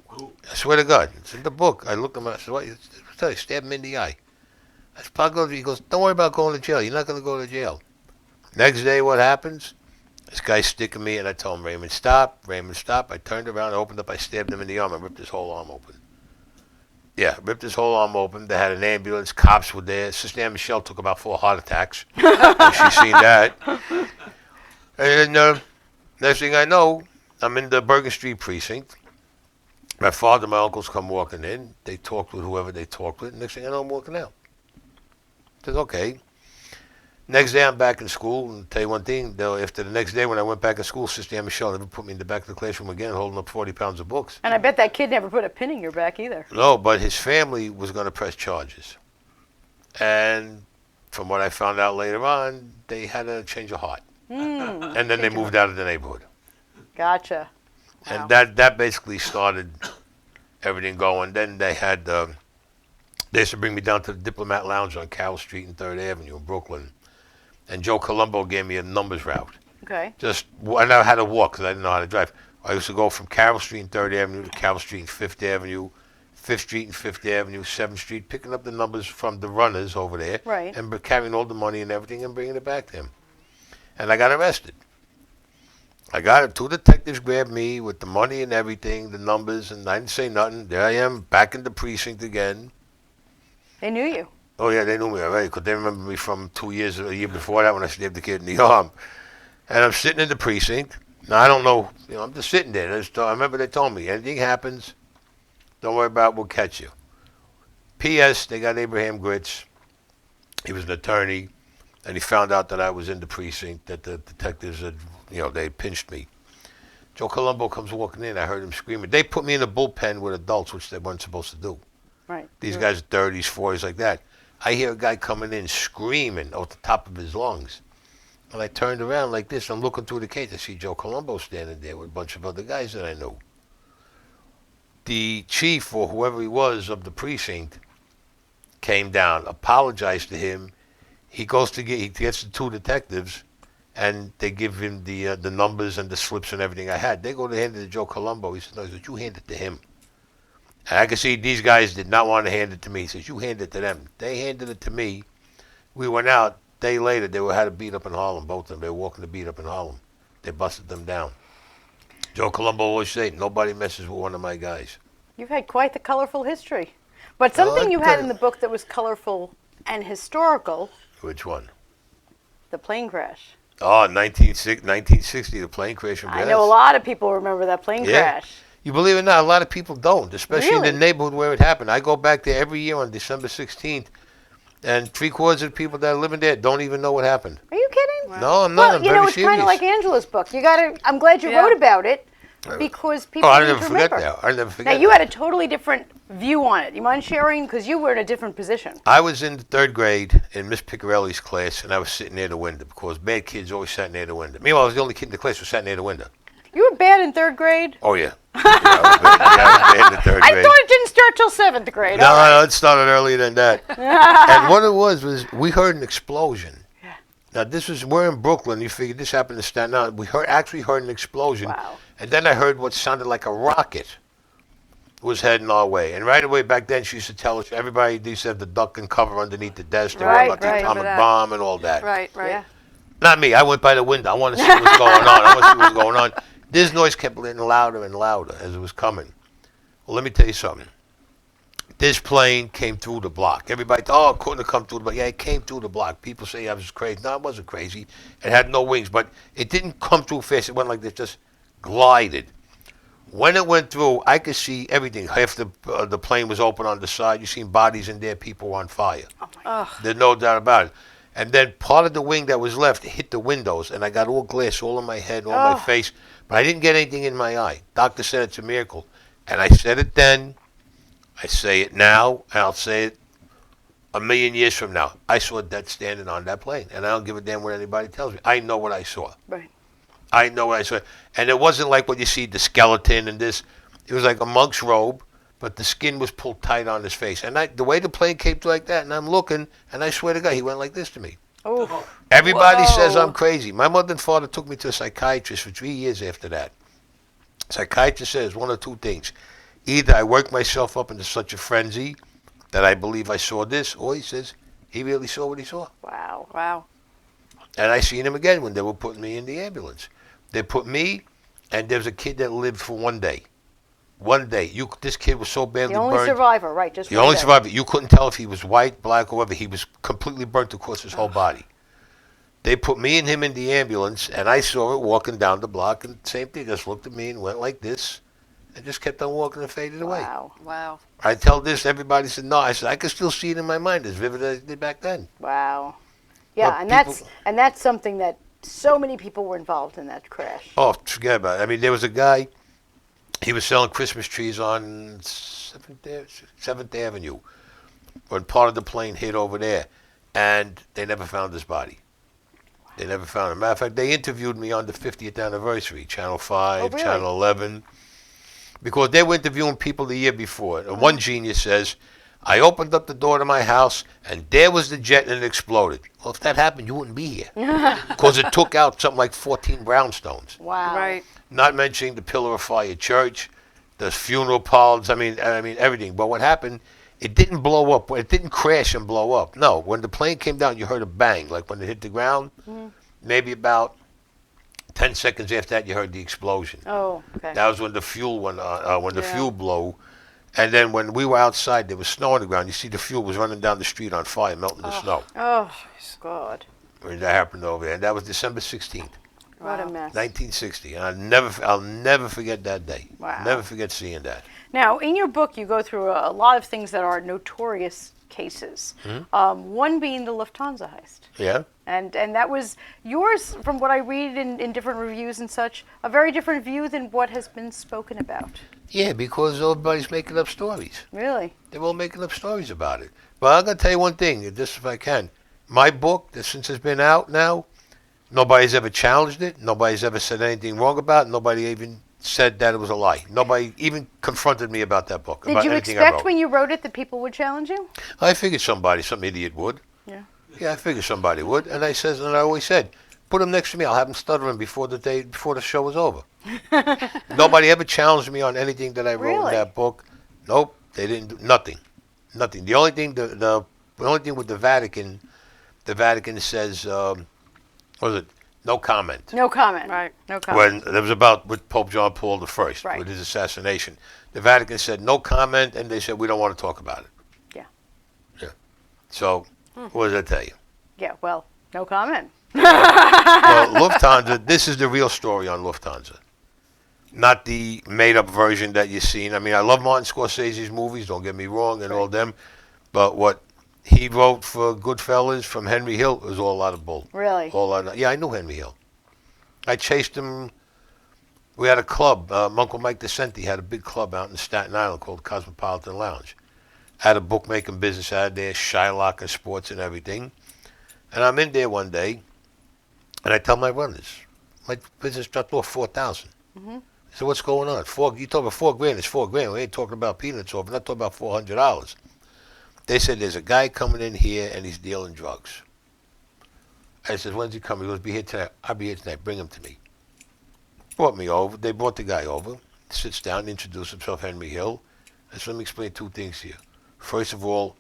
I swear to God. It's in the book. I looked at him, I said, what? Stab him in the eye. I said, he goes, don't worry about going to jail. You're not going to go to jail. Next day, what happens? This guy's sticking me, and I told him, Raymond, stop. Raymond, stop. I turned around, I opened up, I stabbed him in the arm, and ripped his whole arm open. Yeah, ripped his whole arm open. They had an ambulance. Cops were there. Sister Ann Michelle took about 4 heart attacks when she seen that. And next thing I know, I'm in the Bergen Street precinct. My father and my uncles come walking in. They talked with whoever they talked with. Next thing I know, I'm walking out. I said, okay. Next day, I'm back in school. And I'll tell you one thing, though, after the next day when I went back in school, Sister Ann Michelle never put me in the back of the classroom again holding up 40 pounds of books. And I bet that kid never put a pin in your back either. No, but his family was going to press charges. And from what I found out later on, they had a change of heart. And then they moved out of the neighborhood. Gotcha. And that basically started everything going. Then they had, they used to bring me down to the Diplomat Lounge on Carroll Street and 3rd Avenue in Brooklyn. And Joe Colombo gave me a numbers route. Okay. I never had to walk because I didn't know how to drive. I used to go from Carroll Street and 3rd Avenue to Carroll Street and 5th Avenue, 5th Street and 5th Avenue, 7th Street, picking up the numbers from the runners over there. Right. And carrying all the money and everything and bringing it back to him. And I got arrested. I got it. 2 detectives grabbed me with the money and everything, the numbers, and I didn't say nothing. There I am, back in the precinct again. They knew you. Oh, yeah, they knew me already because they remember me from a year before that when I stabbed the kid in the arm. And I'm sitting in the precinct. Now, I don't know. I'm just sitting there. I remember they told me, anything happens, don't worry about it, we'll catch you. P.S., they got Abraham Gritz. He was an attorney. And he found out that I was in the precinct, that the detectives had, they had pinched me. Joe Colombo comes walking in. I heard him screaming. They put me in a bullpen with adults, which they weren't supposed to do. Right. These guys are 30s, 40s, like that. I hear a guy coming in screaming at the top of his lungs. And I turned around like this. I'm looking through the cage. I see Joe Colombo standing there with a bunch of other guys that I knew. The chief, or whoever he was of the precinct, came down, apologized to him. He gets the 2 detectives, and they give him the numbers and the slips and everything I had. They go to hand it to Joe Colombo. He said, no, you hand it to him. And I could see these guys did not want to hand it to me. He says, you hand it to them. They handed it to me. We went out. A day later, they had a beat up in Harlem, both of them. They were walking the beat up in Harlem. They busted them down. Joe Colombo always said, nobody messes with one of my guys. You've had quite the colorful history. But something you had in the book that was colorful and historical. Which one? The plane crash. Oh, 1960, the plane crash in I know a lot of people remember that plane crash. You believe it or not, a lot of people don't, especially Really? in the neighborhood where it happened. I go back there every year on December 16th, and 3/4 of the people that are living there don't even know what happened. Are you kidding? No, I'm not. I'm very it's serious. kind of like Angela's book. I'm glad you wrote about it because people I need never to forget remember. that. I never forget Now, you that. had a totally different view on it. You mind sharing? Because you were in a different position. I was in the 3rd grade in Miss Piccarelli's class, and I was sitting near the window because bad kids always sat near the window. Meanwhile, I was the only kid in the class who sat near the window. You were bad in 3rd grade? Oh, yeah. I was bad in the 3rd grade. I thought it didn't start till 7th grade. No, it started earlier than that. And what it was we heard an explosion. Yeah. Now, we're in Brooklyn. You figure this happened in Staten Island. We actually heard an explosion. Wow. And then I heard what sounded like a rocket was heading our way. And right away back then, she used to tell us, everybody used to have the duck and cover underneath the desk. They were about the atomic bomb and all that. Right. Yeah. Not me. I went by the window. I want to see what's going on. This noise kept getting louder and louder as it was coming. Well, let me tell you something. This plane came through the block. Everybody thought, it couldn't have come through the block. Yeah, it came through the block. People say I was crazy. No, I wasn't crazy. It had no wings, but it didn't come through fast. It went like this, just glided. When it went through, I could see everything. Half the plane was open on the side. You seen bodies in there. People were on fire. There's no doubt about it. And then part of the wing that was left hit the windows, and I got all glass all in my head, all my face, but I didn't get anything in my eye. Doctor said it's a miracle. And I said it then, I say it now, and I'll say it a million years from now. I saw Death standing on that plane, and I don't give a damn what anybody tells me. I know what I saw. Right. I know what I saw. And it wasn't like what you see, the skeleton and this. It was like a monk's robe, but the skin was pulled tight on his face. And the way the plane came through like that, and I'm looking, and I swear to God, he went like this to me. Oh. Everybody says I'm crazy. My mother and father took me to a psychiatrist for 3 years after that. Psychiatrist says one of 2 things. Either I worked myself up into such a frenzy that I believe I saw this, or he says, He really saw what he saw. Wow. Wow. And I seen him again when they were putting me in the ambulance. They put me, and there was a kid that lived for 1 day. 1 day. This kid was so badly The only burned. survivor, right? Just The one only day. survivor. You couldn't tell if he was white, black, or whatever. He was completely burnt across his whole body. They put me and him in the ambulance, and I saw it walking down the block, and same thing, just looked at me and went like this, and just kept on walking and faded away. Wow. Wow. I tell this, everybody said, no. I said, I can still see it in my mind as vivid as I did back then. Wow. Yeah, But and that's something that so many people were involved in that crash. Oh, forget about it. I mean, there was a guy, he was selling Christmas trees on 7th Avenue when part of the plane hit over there, and they never found his body. They never found him. Matter of fact, they interviewed me on the 50th anniversary, Channel 5, Oh, really? Channel 11, because they were interviewing people the year before. And one genius says, I opened up the door to my house, and there was the jet, and it exploded. Well, if that happened, you wouldn't be here. Because it took out something like 14 brownstones. Wow. Right. Not mentioning the Pillar of Fire Church, the funeral parlors, I mean everything. But what happened, it didn't blow up. It didn't crash and blow up. No, when the plane came down, you heard a bang. Like when it hit the ground, maybe about 10 seconds after that, you heard the explosion. Oh, okay. That was when the fuel went on, when the fuel blew. And then when we were outside, there was snow on the ground. You see the fuel was running down the street on fire, melting the snow. Oh, God. When that happened over there. And that was December 16th, What a mess. 1960. And I'll never forget that day. Wow. Never forget seeing that. Now, in your book, you go through a lot of things that are notorious cases. One being the Lufthansa heist. Yeah? And that was yours, from what I read in different reviews and such, a very different view than what has been spoken about. Yeah, because everybody's making up stories. Really? They're all making up stories about it. But I'm going to tell you one thing, just if I can. My book, since it's been out now, nobody's ever challenged it. Nobody's ever said anything wrong about it. Nobody even said that it was a lie. Nobody even confronted me about that book. Did about you anything I expect wrote. when you wrote it that people would challenge you? I figured some idiot would. Yeah. Yeah, I figured somebody would. And I always said, put him next to me. I'll have him stuttering before the show was over. Nobody ever challenged me on anything that I wrote Really? in that book. Nope, they didn't do nothing. Nothing. The only thing the only thing with the Vatican says what was it? No comment. No comment. Right. No comment. When it was about with Pope John Paul I, Right. with his assassination. The Vatican said no comment, and they said we don't want to talk about it. Yeah. Yeah. So what does that tell you? Yeah, well, no comment. Well, Lufthansa, this is the real story on Lufthansa. Not the made-up version that you've seen. I mean, I love Martin Scorsese's movies, don't get me wrong, and all them. But what he wrote for Goodfellas from Henry Hill was all a lot of bull. Really? Yeah, I knew Henry Hill. I chased him. We had a club. Uncle Mike DeCenti had a big club out in Staten Island called Cosmopolitan Lounge. Had a bookmaking business out there, Shylock and sports and everything. And I'm in there one day, and I tell my runners, my business dropped off $4,000. So what's going on? You talk about $4,000, it's $4,000. We ain't talking about peanuts off. We're not talking about $400. They said there's a guy coming in here and he's dealing drugs. I said, when's he coming? He goes, be here tonight. I'll be here tonight. Bring him to me. Brought me over. They brought the guy over. Sits down, introduces himself, Henry Hill. I said, let me explain two things to you. First of all,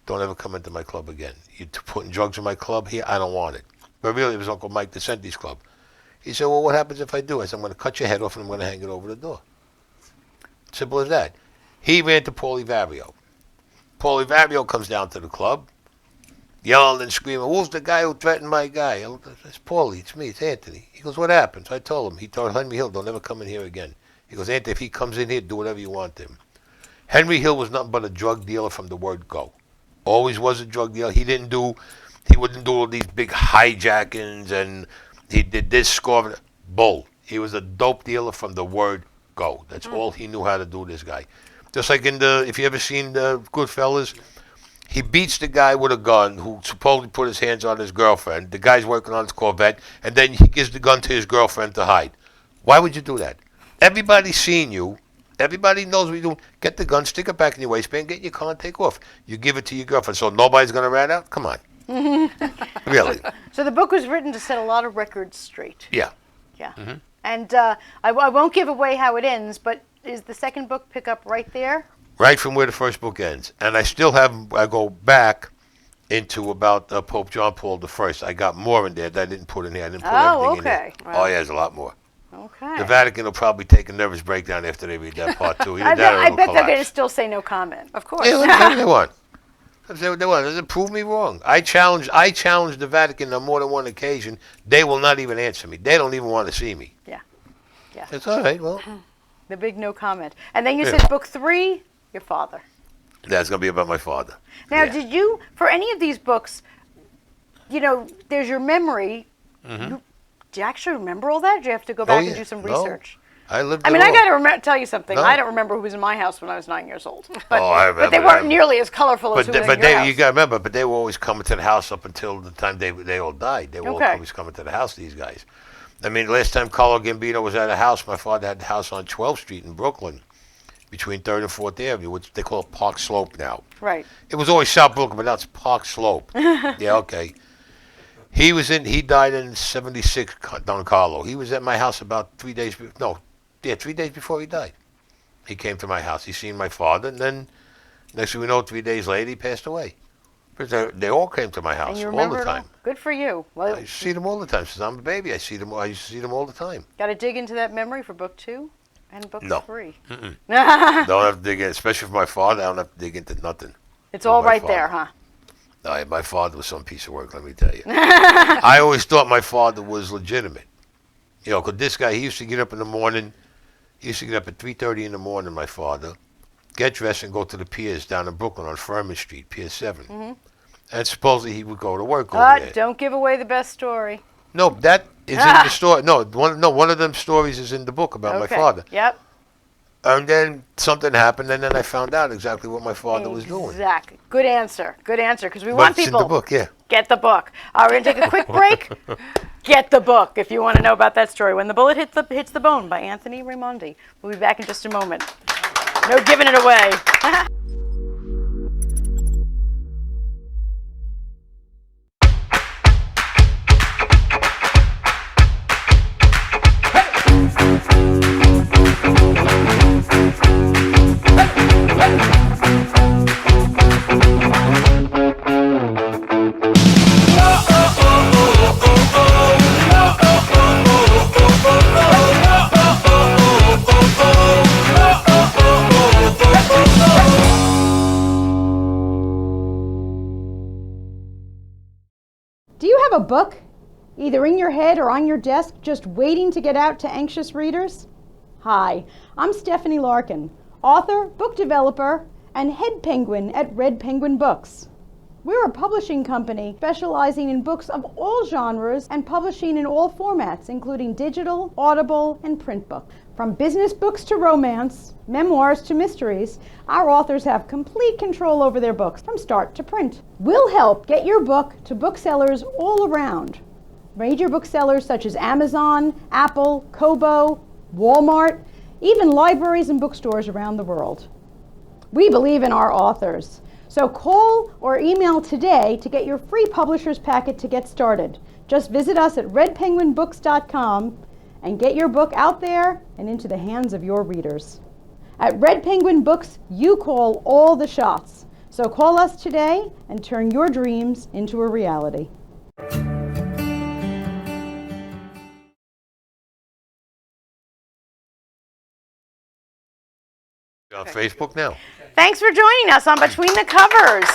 don't ever come into my club again. You're putting drugs in my club here, I don't want it. But really, it was Uncle Mike DeCenti's club. He said, well, what happens if I do? I said, I'm going to cut your head off and I'm going to hang it over the door. Simple as that. He ran to Paulie Vario. Paulie Vario comes down to the club, yelling and screaming, who's the guy who threatened my guy? It's Paulie, it's me, it's Anthony. He goes, what happened? So I told him. He told Henry Hill, don't ever come in here again. He goes, Anthony, if he comes in here, do whatever you want to him. Henry Hill was nothing but a drug dealer from the word go. Always was a drug dealer. He wouldn't do all these big hijackings and he did this score. Bull. He was a dope dealer from the word go. That's all he knew how to do, this guy. Just like if you ever seen the Goodfellas, he beats the guy with a gun who supposedly put his hands on his girlfriend. The guy's working on his Corvette, and then he gives the gun to his girlfriend to hide. Why would you do that? Everybody's seen you. Everybody knows what you're doing. Get the gun, stick it back in your waistband, get in your car and take off. You give it to your girlfriend, so nobody's going to rat out? Come on. Really? So the book was written to set a lot of records straight. Yeah. Yeah. And I won't give away how it ends, but is the second book pick up right there? Right from where the first book ends. And I still I go back into about Pope John Paul I. I got more in there that I didn't put in here. I didn't put everything in there. Wow. Oh, yeah, there's a lot more. Okay. The Vatican will probably take a nervous breakdown after they read that part, too. I bet they're going to still say no comment. Of course. Yeah, whatever they want. Whatever they want. Doesn't prove me wrong. I challenged the Vatican on more than one occasion. They will not even answer me. They don't even want to see me. Yeah. It's all right. Well, the big no comment. And then you said book 3, your father. That's going to be about my father. Now, did you, for any of these books, there's your memory. Mm-hmm. Do you actually remember all that? Or do you have to go back and do some research? I lived. I got to tell you something. No. I don't remember who was in my house when I was 9 years old. But, I remember. But they weren't nearly as colorful as who was in your house. You got to remember, but they were always coming to the house up until the time they all died. They were always coming to the house, these guys. I mean, last time Carlo Gambino was at a house, my father had a house on 12th Street in Brooklyn, between 3rd and 4th Avenue, which they call Park Slope now. Right. It was always South Brooklyn, but now it's Park Slope. Yeah, okay. He died in 76, Don Carlo. He was at my house about 3 days, 3 days before he died. He came to my house. He seen my father, and then next thing we know, 3 days later, he passed away. But they all came to my house all the time. Good for you. Well, I see them all the time. Since I'm a baby, I used to see them all the time. Got to dig into that memory for book 2 and book 3. Don't have to dig in, especially for my father. I don't have to dig into nothing. It's all right there, huh? No, my father was some piece of work, let me tell you. I always thought my father was legitimate. Because this guy, he used to get up in the morning. He used to get up at 3:30 in the morning, my father, get dressed and go to the piers down in Brooklyn on Furman Street, Pier 7. Mm-hmm. And supposedly he would go to work over there. Don't give away the best story. No, that is in the story. No, one of them stories is in the book about my father. Yep. And then something happened, and then I found out exactly what my father was doing. Exactly. Good answer, because we want people. It's in the book, yeah. Get the book. We're going to take a quick break. Get the book if you want to know about that story. When the Bullet Hits the Bone by Anthony Raimondi. We'll be back in just a moment. No giving it away. Do you have a book, either in your head or on your desk, just waiting to get out to anxious readers? Hi, I'm Stephanie Larkin, author, book developer, and head penguin at Red Penguin Books. We're a publishing company specializing in books of all genres and publishing in all formats, including digital, audible, and print books. From business books to romance, memoirs to mysteries, our authors have complete control over their books from start to print. We'll help get your book to booksellers all around. Major booksellers such as Amazon, Apple, Kobo, Walmart, even libraries and bookstores around the world. We believe in our authors. So call or email today to get your free publisher's packet to get started. Just visit us at redpenguinbooks.com and get your book out there and into the hands of your readers. At Red Penguin Books, you call all the shots. So call us today and turn your dreams into a reality. On Facebook now. Thanks for joining us on Between the Covers.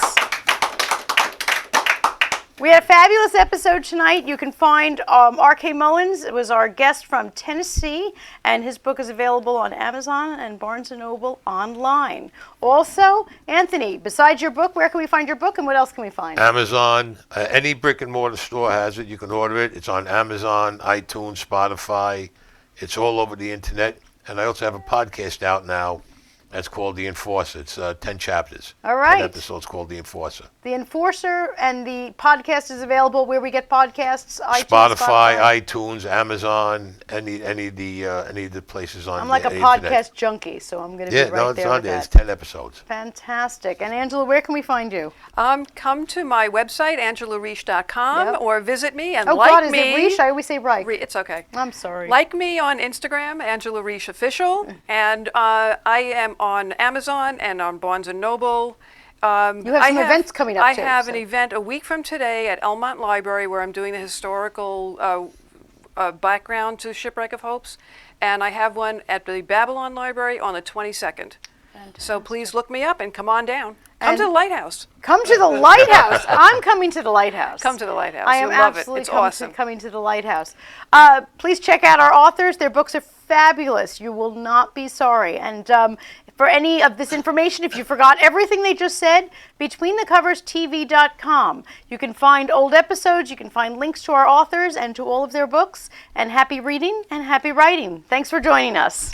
We had a fabulous episode tonight. You can find RK Mullins. It was our guest from Tennessee, and his book is available on Amazon and Barnes & Noble online. Also, Anthony, besides your book, where can we find your book, and what else can we find? Amazon. Any brick and mortar store has it. You can order it. It's on Amazon, iTunes, Spotify. It's all over the internet. And I also have a podcast out now. That's called The Enforcer. It's 10 chapters. All right. 10 episodes called The Enforcer. The Enforcer, and the podcast is available where we get podcasts. iTunes, Spotify, iTunes, Amazon, any of the places on. I'm like a podcast junkie, so I'm going to be right there. Yeah, no, it's on there. That. It's 10 episodes. Fantastic. And Angela, where can we find you? Come to my website, angelareich.com, or visit me and is it Reich? I always say Reich. It's okay. I'm sorry. Like me on Instagram, Angela Reich Official, and I am on Amazon and on Barnes & Noble, You have some events coming up, I too. have an event a week from today at Elmont Library where I'm doing the historical background to Shipwreck of Hopes. And I have one at the Babylon Library on the 22nd. So please look me up and come on down. Come to the Lighthouse. Come to the Lighthouse. I'm coming to the Lighthouse. Come to the Lighthouse. I am You'll love absolutely it. It's awesome. coming to the Lighthouse. Please check out our authors. Their books are fabulous. You will not be sorry. And for any of this information, if you forgot everything they just said, BetweenTheCoversTV.com. You can find old episodes, you can find links to our authors and to all of their books. And happy reading and happy writing. Thanks for joining us.